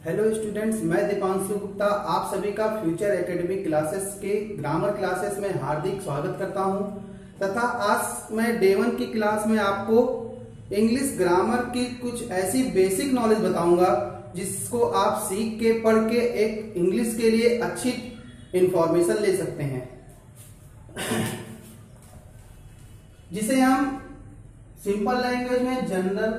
Hello students, मैं दीपांशु गुप्ता आप सभी का फ्यूचर एकेडमिक क्लासेस के ग्रामर क्लासेस में हार्दिक स्वागत करता हूं तथा आज मैं डे 1 की क्लास में आपको इंग्लिश ग्रामर की कुछ ऐसी बेसिक नॉलेज बताऊंगा जिसको आप सीख के पढ़ के एक इंग्लिश के लिए अच्छी इंफॉर्मेशन ले सकते हैं, जिसे हम सिंपल लैंग्वेज में जनरल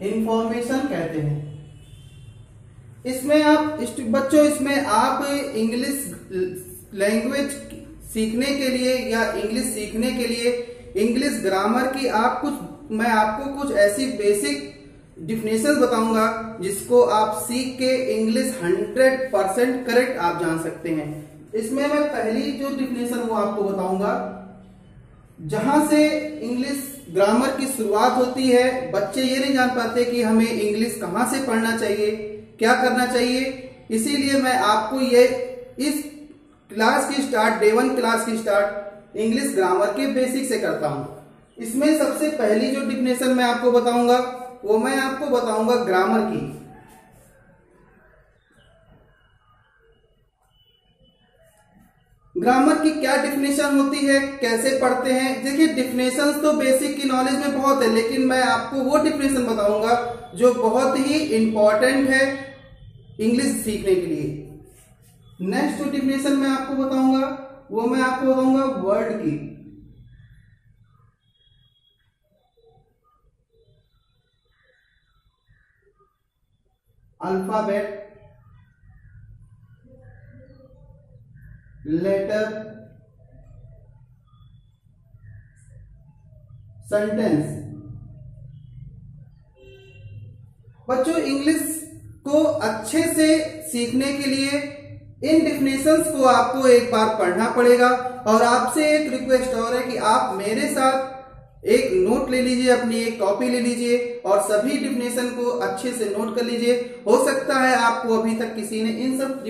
इंफॉर्मेशन कहते हैं। इसमें आप इंग्लिश लैंग्वेज सीखने के लिए या इंग्लिश सीखने के लिए इंग्लिश ग्रामर की मैं आपको कुछ ऐसी बेसिक डिफिनेशन बताऊंगा जिसको आप सीख के इंग्लिश 100% करेक्ट आप जान सकते हैं। इसमें मैं पहली जो डिफिनेशन वो आपको बताऊंगा, जहां से इंग्लिश ग्रामर की शुरुआत होती है। बच्चे ये नहीं जान पाते कि हमें इंग्लिश कहां से पढ़ना चाहिए, क्या करना चाहिए। इसीलिए मैं आपको इस क्लास की स्टार्ट, डे 1 क्लास की स्टार्ट इंग्लिश ग्रामर के बेसिक से करता हूं। इसमें सबसे पहली जो डिफिनेशन मैं आपको बताऊंगा वो मैं आपको बताऊंगा ग्रामर की। ग्रामर की क्या डिफिनेशन होती है, कैसे पढ़ते हैं। देखिए, डिफिनेशंस तो बेसिक की नॉलेज में बहुत है, लेकिन मैं आपको वो डिफिनेशन बताऊंगा जो बहुत ही इंपॉर्टेंट है इंग्लिश सीखने के लिए। नेक्स्ट जो डिफिनेशन मैं आपको बताऊंगा वो मैं आपको बताऊंगा वर्ड की। Alphabet, letter, sentence. बच्चों, इंग्लिश को अच्छे से सीखने के लिए इन डिफिनेशंस को आपको एक बार पढ़ना पड़ेगा। और आपसे एक रिक्वेस्ट और है कि आप मेरे साथ एक नोट ले लीजिए, अपनी एक कॉपी ले लीजिए और सभी डिफिनेशन को अच्छे से नोट कर लीजिए। हो सकता है आपको अभी तक किसी ने इन सब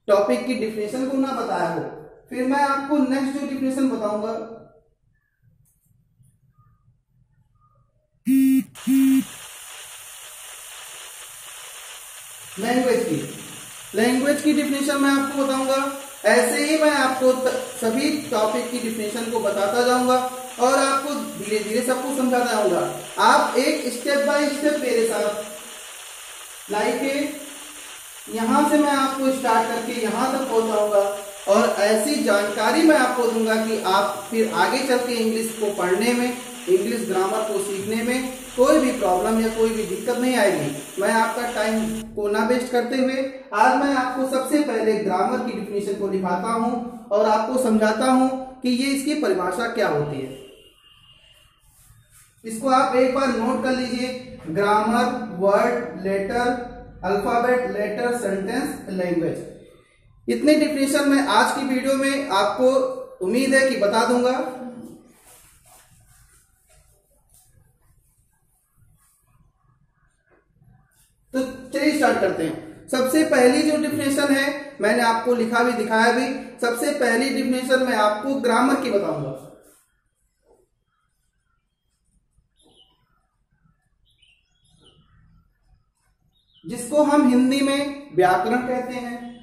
टॉपिक की डिफिनेशन को ना बताया हो। फिर मैं आपको नेक्स्ट जो डिफिनेशन बताऊंगा लैंग्वेज की डिफिनेशन मैं आपको बताऊंगा। ऐसे ही मैं आपको सभी टॉपिक की डिफिनेशन को बताता जाऊंगा और आपको धीरे धीरे सबको समझाता जाऊंगा। आप एक स्टेप बाय स्टेप मेरे साथ लाइक यहां से मैं आपको स्टार्ट करके यहां तक पहुंचाऊंगा और ऐसी जानकारी मैं आपको दूंगा कि आप फिर आगे चल के इंग्लिश को पढ़ने में, इंग्लिश ग्रामर को सीखने में कोई भी प्रॉब्लम या कोई भी दिक्कत नहीं आएगी। मैं आपका टाइम को ना वेस्ट करते हुए आज मैं आपको सबसे पहले ग्रामर की डिफिनेशन को लिखाता हूं और आपको समझाता हूं कि ये इसकी परिभाषा क्या होती है। इसको आप एक बार नोट कर लीजिए। Grammar, word, letter, alphabet, letter, sentence, language. इतने डिफिनेशन मैं आज की वीडियो में आपको उम्मीद है कि बता दूंगा। तो चलिए स्टार्ट करते हैं। सबसे पहली जो डिफिनेशन है, मैंने आपको लिखा भी दिखाया भी। सबसे पहली डिफिनेशन मैं आपको ग्रामर की बताऊंगा। जिसको हम हिंदी में व्याकरण कहते हैं।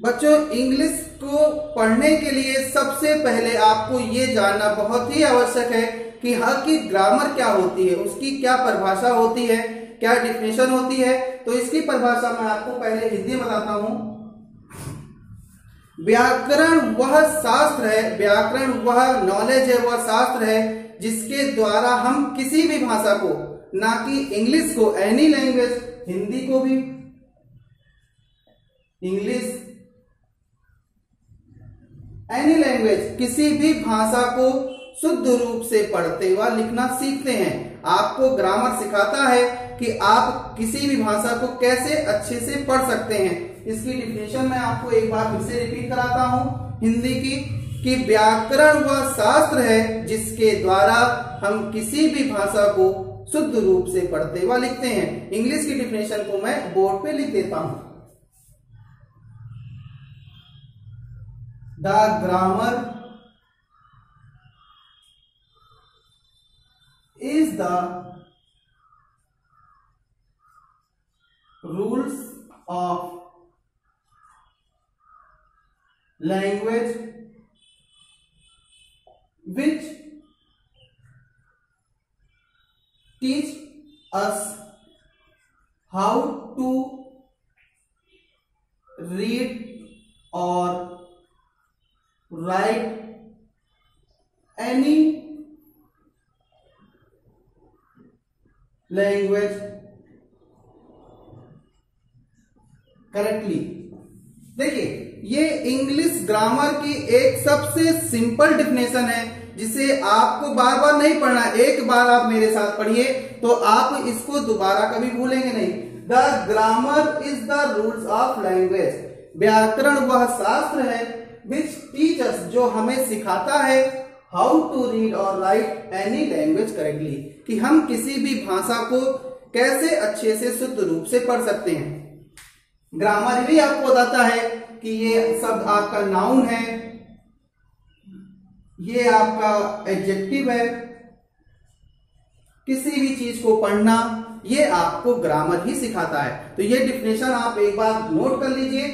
बच्चों, इंग्लिश को पढ़ने के लिए सबसे पहले आपको ये जानना बहुत ही आवश्यक है कि हाँ की ग्रामर क्या होती है, उसकी क्या परिभाषा होती है, क्या डिफिनेशन होती है। तो इसकी परिभाषा मैं आपको पहले हिंदी में बताता हूं। व्याकरण वह शास्त्र है, व्याकरण वह नॉलेज है, वह शास्त्र है जिसके द्वारा हम किसी भी भाषा को, ना कि इंग्लिश को, एनी लैंग्वेज, हिंदी को भी, इंग्लिश, एनी लैंग्वेज, किसी भी भाषा को शुद्ध रूप से पढ़ते हुए लिखना सीखते हैं। आपको ग्रामर सिखाता है कि आप किसी भी भाषा को कैसे अच्छे से पढ़ सकते हैं। इसकी डिफिनेशन मैं आपको एक बार फिर से रिपीट कराता हूं हिंदी की। कि व्याकरण वह शास्त्र है जिसके द्वारा हम किसी भी भाषा को शुद्ध रूप से पढ़ते व लिखते हैं। इंग्लिश की डिफिनेशन को मैं बोर्ड पे लिख देता हूं। The grammar is the rules of language which teach us how to read or write any language correctly। देखिए, ये इंग्लिश ग्रामर की एक सबसे सिंपल डिफिनेशन है जिसे आपको बार बार नहीं पढ़ना। एक बार आप मेरे साथ पढ़िए तो आप इसको दोबारा कभी भूलेंगे नहीं। The grammar is the rules of language. व्याकरण वह शास्त्र है विच टीच अस, जो हमें सिखाता है हाउ टू रीड और राइट एनी लैंग्वेज करेक्टली, कि हम किसी भी भाषा को कैसे अच्छे से शुद्ध रूप से पढ़ सकते हैं। ग्रामर भी आपको बताता है कि ये शब्द आपका नाउन है, ये आपका एडजेक्टिव है। किसी भी चीज को पढ़ना ये आपको ग्रामर ही सिखाता है। तो ये डिफिनेशन आप एक बार नोट कर लीजिए।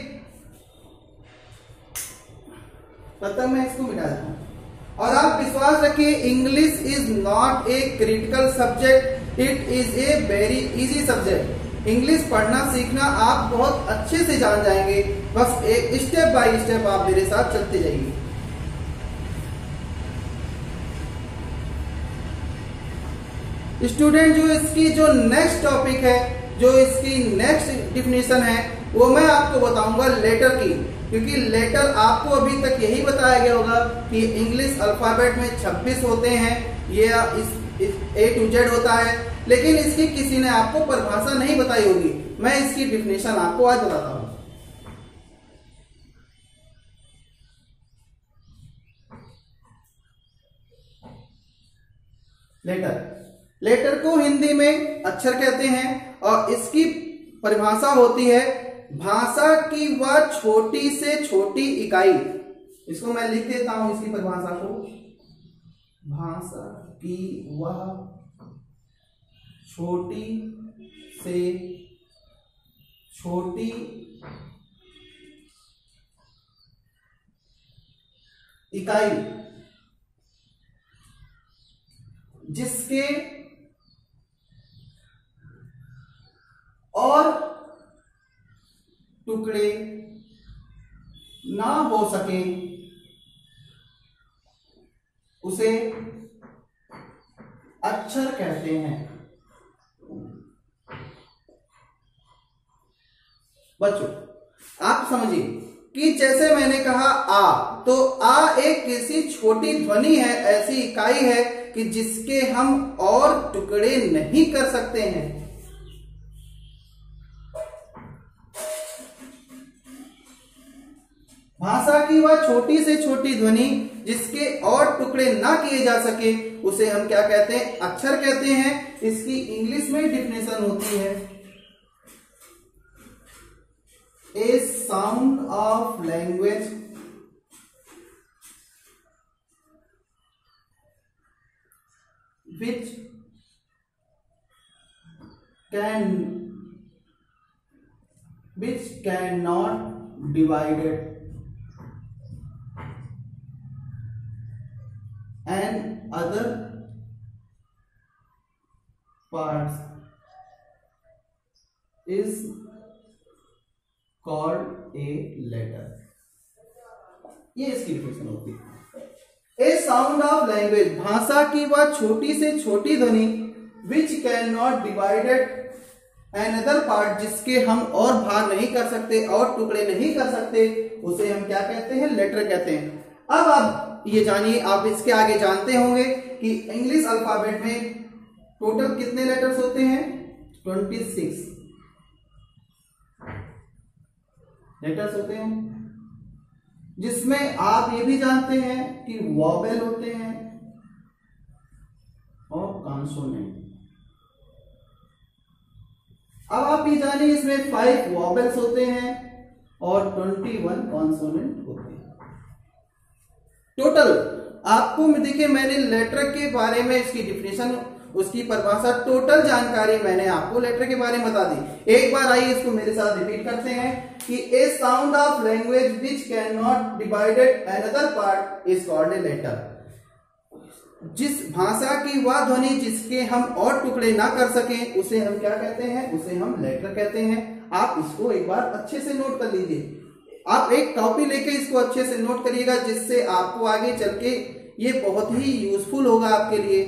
तब तक मैं इसको मिटा देता हूं। और आप विश्वास रखिए, English is not a critical subject, it is a very easy subject. English पढ़ना सीखना आप बहुत अच्छे से जान जाएंगे, बस एक स्टेप बाय स्टेप आप मेरे साथ चलते जाइए। स्टूडेंट, जो इसकी जो नेक्स्ट टॉपिक है, जो इसकी नेक्स्ट डिफिनेशन है, वो मैं आपको बताऊंगा लेटर की, क्योंकि लेटर आपको अभी तक यही बताया गया होगा कि इंग्लिश अल्फाबेट में 26 होते हैं, ये A to Z होता है, लेकिन इसकी किसी ने आपको परिभाषा नहीं बताई होगी। मैं इसकी डिफिनेशन आपको आज बताता हूं। लेटर को हिंदी में अक्षर कहते हैं और इसकी परिभाषा होती है भाषा की वह छोटी से छोटी इकाई। इसको मैं लिख देता हूं, इसकी परिभाषा को। भाषा की वह छोटी से छोटी इकाई जिसके और टुकड़े ना हो सके उसे अक्षर कहते हैं। बच्चों, आप समझिए कि जैसे मैंने कहा आ, तो आ एक किसी छोटी ध्वनि है, ऐसी इकाई है कि जिसके हम और टुकड़े नहीं कर सकते हैं। भाषा की वह छोटी से छोटी ध्वनि जिसके और टुकड़े ना किए जा सके उसे हम क्या कहते हैं? अक्षर कहते हैं। इसकी इंग्लिश में डिफिनेशन होती है a sound of language which cannot divided and other parts is called a letter। ये इसकी डिफिनेशन होती है। ए साउंड ऑफ लैंग्वेज, भाषा की वह छोटी से छोटी ध्वनि which can not divided another part, जिसके हम और भाग नहीं कर सकते और टुकड़े नहीं कर सकते, उसे हम क्या कहते हैं? लेटर कहते हैं। अब आप ये जानिए, आप इसके आगे जानते होंगे कि इंग्लिश अल्फाबेट में टोटल कितने लेटर्स होते हैं? 26 लेटर्स होते हैं। जिसमें आप ये भी जानते हैं कि वॉवेल होते हैं और कॉन्सोनेंट। अब आप ये जानिए इसमें 5 वॉवेल्स होते हैं और 21 कॉन्सोनेंट होते हैं। टोटल आपको देखिए मैंने लेटर के बारे में इसकी डिफिनेशन, उसकी परिभाषा, टोटल जानकारी मैंने आपको लेटर के बारे में बता दी। एक बार आइए इसको मेरे साथ रिपीट करते हैं कि a sound of language which can not divided another part is called a letter. जिस भाषा की वह ध्वनि जिसके हम और टुकड़े ना कर सकें उसे हम क्या कहते हैं, उसे हम लेटर कहते हैं। आप इसको एक बार अच्छे से नोट कर लीजिए। आप एक कॉपी लेके इसको अच्छे से नोट करिएगा, जिससे आपको आगे चल के ये बहुत ही यूजफुल होगा आपके लिए।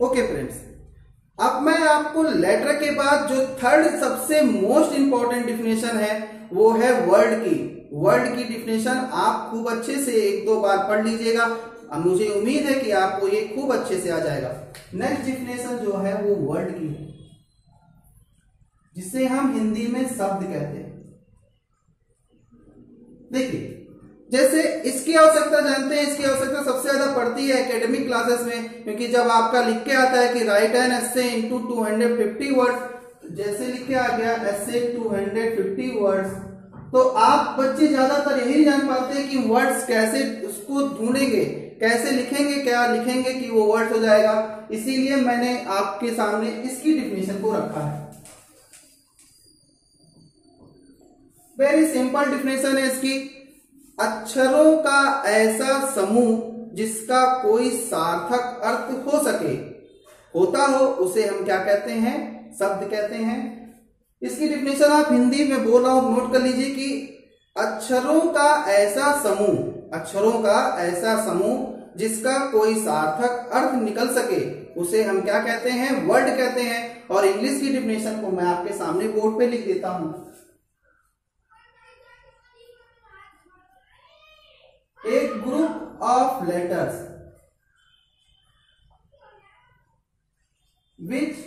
ओके फ्रेंड्स, अब मैं आपको लेटर के बाद जो थर्ड सबसे मोस्ट इंपॉर्टेंट डिफिनेशन है वो है वर्ड की। वर्ड की डिफिनेशन आप खूब अच्छे से 1-2 बार पढ़ लीजिएगा। मुझे उम्मीद है कि आपको ये खूब अच्छे से आ जाएगा। नेक्स्ट डिफिनेशन जो है वो वर्ड की है, जिसे हम हिंदी में शब्द कहते हैं। देखिए, जैसे इसकी आवश्यकता जानते हैं, इसकी आवश्यकता सबसे ज्यादा पड़ती है एकेडमिक क्लासेस में, क्योंकि जब आपका लिख के आता है कि right an essay into 250 words, जैसे लिख के आ गया एसे 250 वर्ड्स, तो आप बच्चे ज्यादातर यही जान पाते हैं कि वर्ड्स कैसे उसको ढूंढेंगे, कैसे लिखेंगे, क्या लिखेंगे कि वो वर्ड्स हो जाएगा। इसीलिए मैंने आपके सामने इसकी डिफिनेशन को रखा है। वेरी सिंपल डिफिनेशन है इसकी। अक्षरों का ऐसा समूह जिसका कोई सार्थक अर्थ हो सके, होता हो, उसे हम क्या कहते हैं, शब्द कहते हैं। इसकी डिफिनेशन आप हिंदी में बोल रहा हूं, नोट कर लीजिए कि अक्षरों का ऐसा समूह, अक्षरों का ऐसा समूह जिसका कोई सार्थक अर्थ निकल सके, उसे हम क्या कहते हैं, वर्ड कहते हैं। और इंग्लिश की डिफिनेशन को मैं आपके सामने बोर्ड पे लिख देता हूं। A group of letters which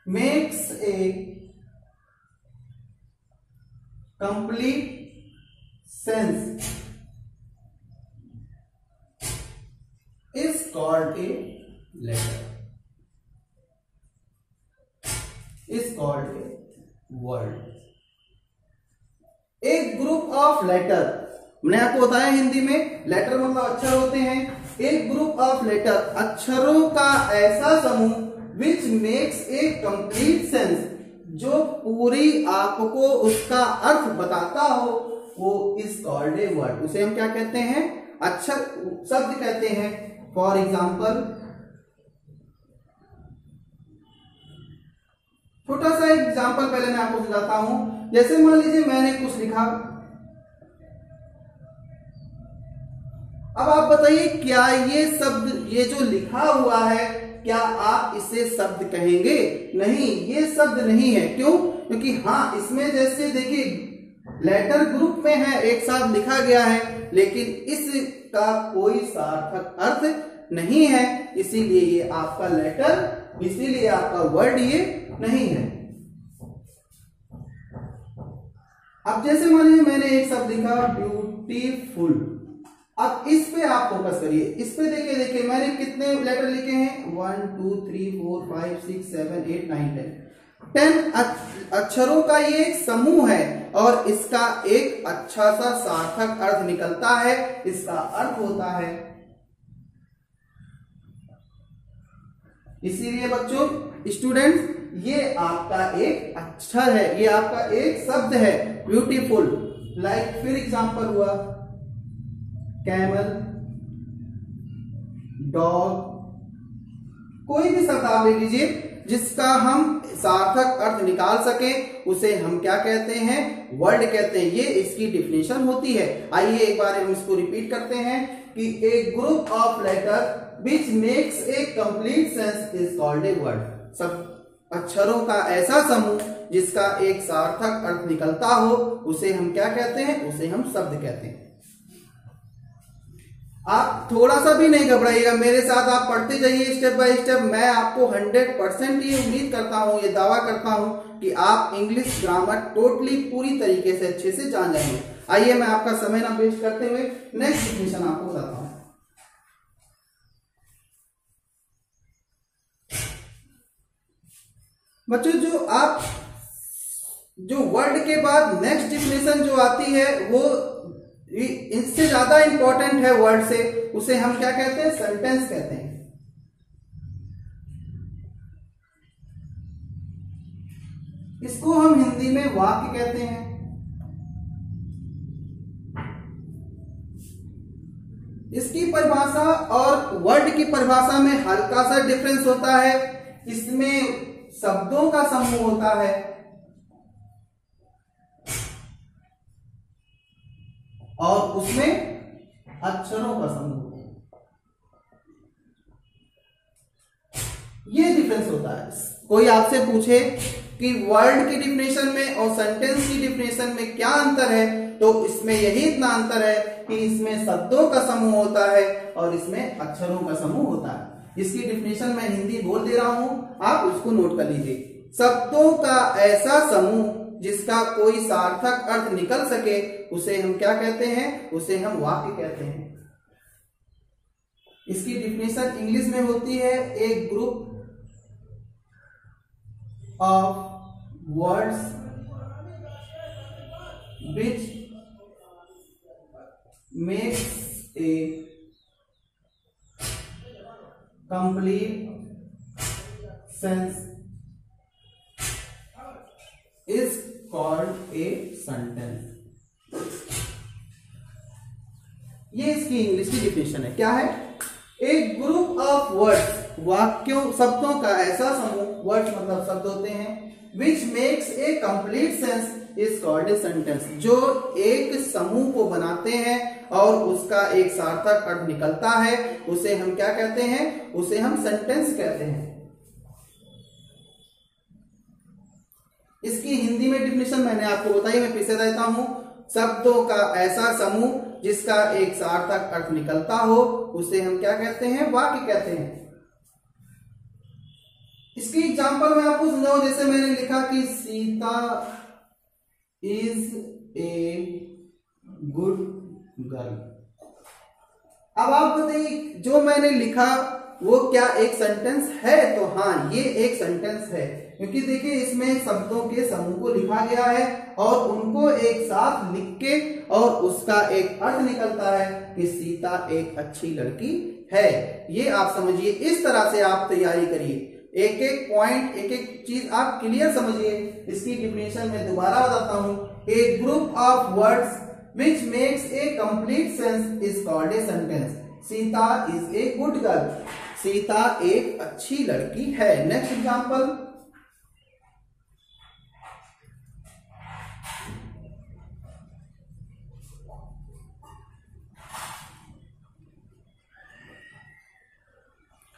makes a complete sense is called a letter, is called a word। एक ग्रुप ऑफ लेटर, मैंने आपको बताया हिंदी में लेटर मतलब अक्षर होते हैं। एक ग्रुप ऑफ लेटर, अक्षरों का ऐसा समूह, विच मेक्स ए कंप्लीट सेंस, जो पूरी आपको उसका अर्थ बताता हो, वो इज कॉल्ड ए वर्ड। उसे हम क्या कहते हैं, अक्षर, शब्द कहते हैं। फॉर एग्जाम्पल, छोटा सा एग्जाम्पल पहले मैं आपको समझाता हूं। जैसे मान लीजिए मैंने कुछ लिखा, अब आप बताइए क्या ये शब्द, ये जो लिखा हुआ है, क्या आप इसे शब्द कहेंगे? नहीं, ये शब्द नहीं है। क्यों? क्योंकि हाँ, इसमें जैसे देखिए लेटर ग्रुप में है, एक साथ लिखा गया है, लेकिन इसका कोई सार्थक अर्थ नहीं है, इसीलिए ये आपका लेटर, इसीलिए आपका वर्ड ये नहीं है। अब जैसे मान लीजिए मैंने एक शब्द लिखा ब्यूटीफुल, अब इस पे आप फोकस करिए, इस पे देखिए, देखिए मैंने कितने लेटर लिखे हैं, 1 2 3 4 5 6 7 8 9 10 अक्षरों का ये एक समूह है, और इसका एक अच्छा सा सार्थक अर्थ निकलता है। इसका अर्थ होता है, इसीलिए बच्चों, स्टूडेंट्स, ये आपका एक अक्षर है, ये आपका एक शब्द है, ब्यूटीफुल। लाइक फिर एग्जांपल हुआ कैमल, डॉग, कोई भी शब्द आप ले लीजिए जिसका हम सार्थक अर्थ निकाल सके, उसे हम क्या कहते हैं, वर्ड कहते हैं। ये इसकी डिफिनेशन होती है। आइए एक बार हम इसको रिपीट करते हैं कि a group of letter which makes a complete sense is called a word. सब अक्षरों का ऐसा समूह जिसका एक सार्थक अर्थ निकलता हो उसे हम क्या कहते हैं, उसे हम शब्द कहते हैं। आप थोड़ा सा भी नहीं घबराइएगा, मेरे साथ आप पढ़ते जाइए स्टेप बाय स्टेप। मैं आपको 100% ये उम्मीद करता हूं, ये दावा करता हूं कि आप इंग्लिश ग्रामर टोटली पूरी तरीके से अच्छे से जान जाएंगे। आइए मैं आपका समय ना वेस्ट करते हुए नेक्स्ट डिफिनेशन आपको बताता हूं। बच्चों जो वर्ड के बाद नेक्स्ट डिफिनेशन जो आती है वो इससे ज्यादा इंपॉर्टेंट है वर्ड से, उसे हम क्या कहते हैं, सेंटेंस कहते हैं। इसको हम हिंदी में वाक्य कहते हैं। इसकी परिभाषा और वर्ड की परिभाषा में हल्का सा डिफरेंस होता है। इसमें शब्दों का समूह होता है और उसमें अक्षरों का समूह होता है। ये डिफरेंस होता है। कोई आपसे पूछे कि वर्ड की डिफिनेशन में और सेंटेंस की डिफिनेशन में क्या अंतर है, तो इसमें यही इतना अंतर है कि इसमें शब्दों का समूह होता है और इसमें अक्षरों का समूह होता है। इसकी डिफिनेशन मैं हिंदी बोल दे रहा हूं, आप उसको नोट कर लीजिए। शब्दों का ऐसा समूह जिसका कोई सार्थक अर्थ निकल सके उसे हम क्या कहते हैं, उसे हम वाक्य कहते हैं। इसकी डिफिनेशन इंग्लिश में होती है, a group of words which makes a complete sense is called a sentence। ये इसकी इंग्लिश की डिफिनेशन है। क्या है? एक ग्रुप ऑफ वर्ड्स, वाक्यों शब्दों का ऐसा समूह, वर्ड्स मतलब शब्द होते हैं, विच makes a complete sense is called a sentence, जो एक समूह को बनाते हैं और उसका एक सार्थक अर्थ निकलता है, उसे हम क्या कहते हैं, उसे हम सेंटेंस कहते हैं। इसकी हिंदी में डिफिनेशन मैंने आपको बताई, मैं फिर से देता हूं। शब्दों का ऐसा समूह जिसका एक सार्थक अर्थ निकलता हो उसे हम क्या कहते हैं, वाक्य कहते हैं। इसकी एग्जांपल मैं आपको समझाऊं, जैसे मैंने लिखा कि Sita is a good girl. अब आप बताइए जो मैंने लिखा वो क्या एक सेंटेंस है? तो हाँ, ये एक सेंटेंस है, क्योंकि देखिए इसमें शब्दों के समूह को लिखा गया है और उनको एक साथ लिख के और उसका एक अर्थ निकलता है कि सीता एक अच्छी लड़की है। ये आप समझिए, इस तरह से आप तैयारी करिए, एक एक पॉइंट, एक एक चीज आप क्लियर समझिए। इसकी डिफिनेशन में दोबारा बताता हूं, a group of words which makes a complete sense is called a sentence। Sita is a good girl, Sita एक अच्छी लड़की है। नेक्स्ट एग्जांपल,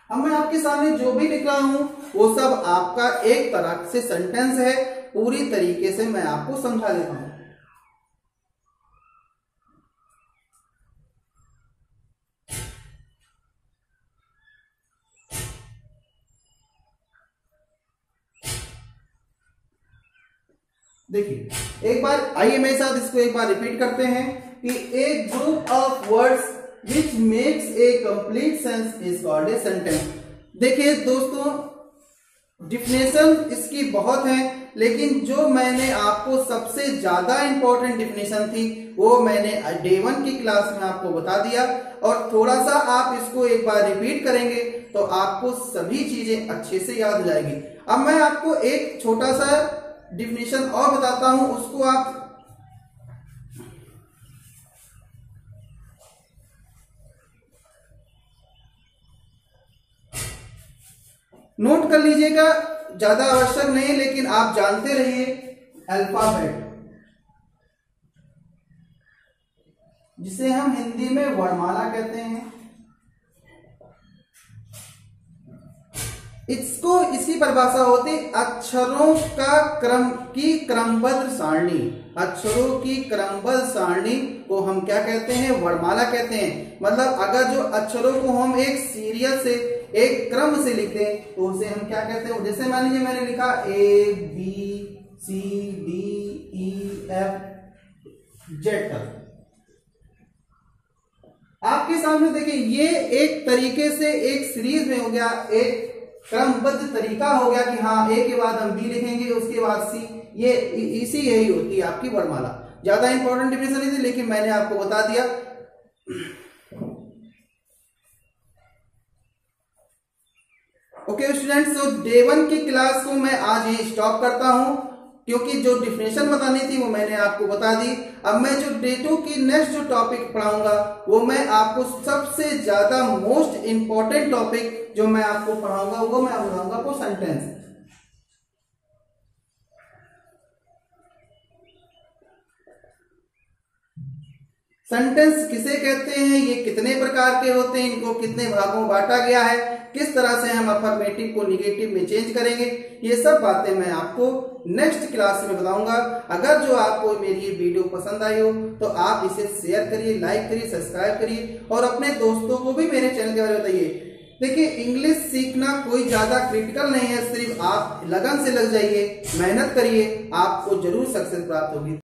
अब मैं आपके सामने जो भी लिख रहा हूं वो सब आपका एक तरह से सेंटेंस है। पूरी तरीके से मैं आपको समझा देता हूं। देखिए एक बार, आइए मेरे साथ इसको एक बार रिपीट करते हैं कि a group of words which makes a complete sense is called a sentence. देखिए दोस्तों, डिफिनेशन इसकी बहुत है, लेकिन जो मैंने आपको सबसे ज्यादा इंपॉर्टेंट डिफिनेशन थी वो मैंने डे 1 की क्लास में आपको बता दिया, और थोड़ा सा आप इसको एक बार रिपीट करेंगे तो आपको सभी चीजें अच्छे से याद हो जाएगी। अब मैं आपको एक छोटा सा डिफिनेशन और बताता हूं, उसको आप नोट कर लीजिएगा, ज्यादा आवश्यक नहीं, लेकिन आप जानते रहिए अल्फाबेट, जिसे हम हिंदी में वर्णमाला कहते हैं। इसकी परिभाषा होती अक्षरों का क्रमबद्ध सारणी। अक्षरों की क्रमबद्ध सारणी को हम क्या कहते हैं? वर्णमाला कहते हैं। मतलब अगर जो अक्षरों को हम एक सीरियल से, एक क्रम से लिखते हैं तो उसे हम क्या कहते हैं? जैसे मान लीजिए मैंने लिखा ABCDEF तक। आपके सामने देखिए ये एक तरीके से एक सीरीज में हो गया, एक क्रमबद्ध तरीका हो गया कि हाँ ए के बाद हम बी लिखेंगे, उसके बाद सी। ये इसी यही होती है आपकी वर्णमाला। ज्यादा इंपॉर्टेंट डिफिनेशन नहीं थी लेकिन मैंने आपको बता दिया। ओके स्टूडेंट्स, तो डे 1 की क्लास को मैं आज यही स्टॉप करता हूं क्योंकि जो डिफिनेशन बतानी थी वो मैंने आपको बता दी। अब मैं जो डे 2 की नेक्स्ट जो टॉपिक पढ़ाऊंगा वो मैं आपको सबसे ज्यादा मोस्ट इंपॉर्टेंट टॉपिक जो मैं आपको पढ़ाऊंगा वो मैं बताऊंगा आपको सेंटेंस। सेंटेंस किसे कहते हैं, ये कितने प्रकार के होते हैं, इनको कितने भागों में बांटा गया है, किस तरह से हम अफर्मेटिव को निगेटिव में चेंज करेंगे, ये सब बातें मैं आपको नेक्स्ट क्लास में बताऊंगा। अगर जो आपको मेरी ये वीडियो पसंद आई हो तो आप इसे शेयर करिए, लाइक करिए, सब्सक्राइब करिए और अपने दोस्तों को भी मेरे चैनल के बारे में बताइए। देखिए इंग्लिश सीखना कोई ज्यादा क्रिटिकल नहीं है, सिर्फ आप लगन से लग जाइए, मेहनत करिए, आपको जरूर सक्सेस प्राप्त होगी।